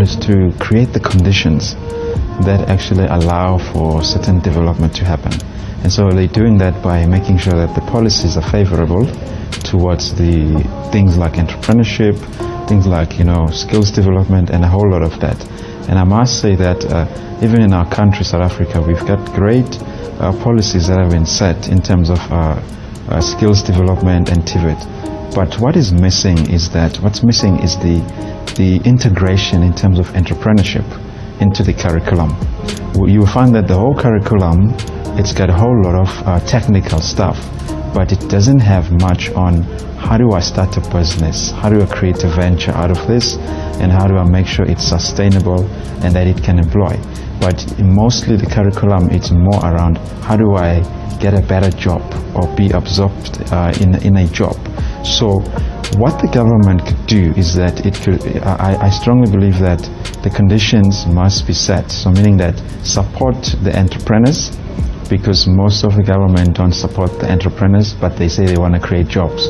is to create the conditions that actually allow for certain development to happen. And so they're doing that by making sure that the policies are favorable towards the things like entrepreneurship, things like, skills development, and a whole lot of that. And I must say that even in our country, South Africa, we've got great policies that have been set in terms of skills development and TVET. But what's missing is the integration in terms of entrepreneurship into the curriculum. You will find that the whole curriculum, it's got a whole lot of technical stuff, but it doesn't have much on how do I start a business, how do I create a venture out of this, and how do I make sure it's sustainable and that it can employ. But mostly the curriculum, it's more around how do I get a better job or be absorbed in a job. So what the government could do is that I strongly believe that the conditions must be set, so meaning that support the entrepreneurs, because most of the government don't support the entrepreneurs, but they say they want to create jobs.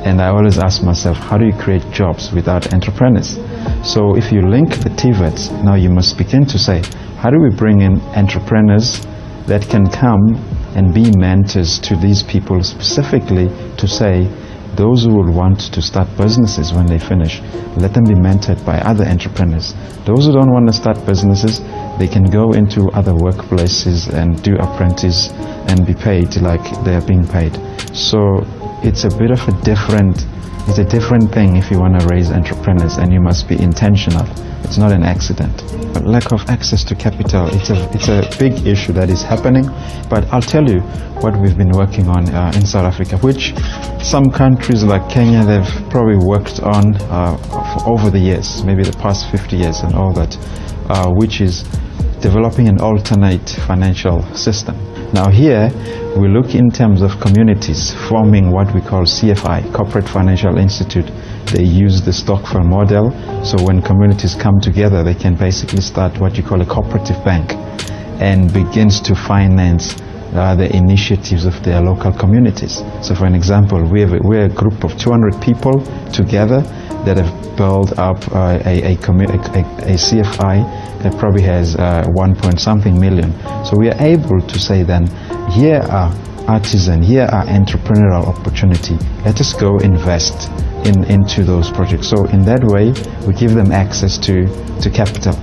And I always ask myself, how do you create jobs without entrepreneurs? So if you link the TVETs, now you must begin to say, how do we bring in entrepreneurs that can come and be mentors to these people, specifically to say, those who will want to start businesses when they finish, let them be mentored by other entrepreneurs. Those who don't want to start businesses, they can go into other workplaces and do apprentice and be paid like they're being paid. So it's a bit of a different thing if you want to raise entrepreneurs, and you must be intentional. It's not an accident. But lack of access to capital, it's a big issue that is happening. But I'll tell you what we've been working on in South Africa, which some countries like Kenya, they've probably worked on for over the years, maybe the past 50 years and all that, which is developing an alternate financial system. Now here, we look in terms of communities forming what we call CFI, Corporate Financial Institute. They use the Stockford model, so when communities come together, they can basically start what you call a cooperative bank and begins to finance the initiatives of their local communities. So for an example, we're a group of 200 people together that have built up a CFI that probably has 1 million. So we are able to say then, here are artisan, here are entrepreneurial opportunity. Let us go invest into those projects. So in that way, we give them access to capital.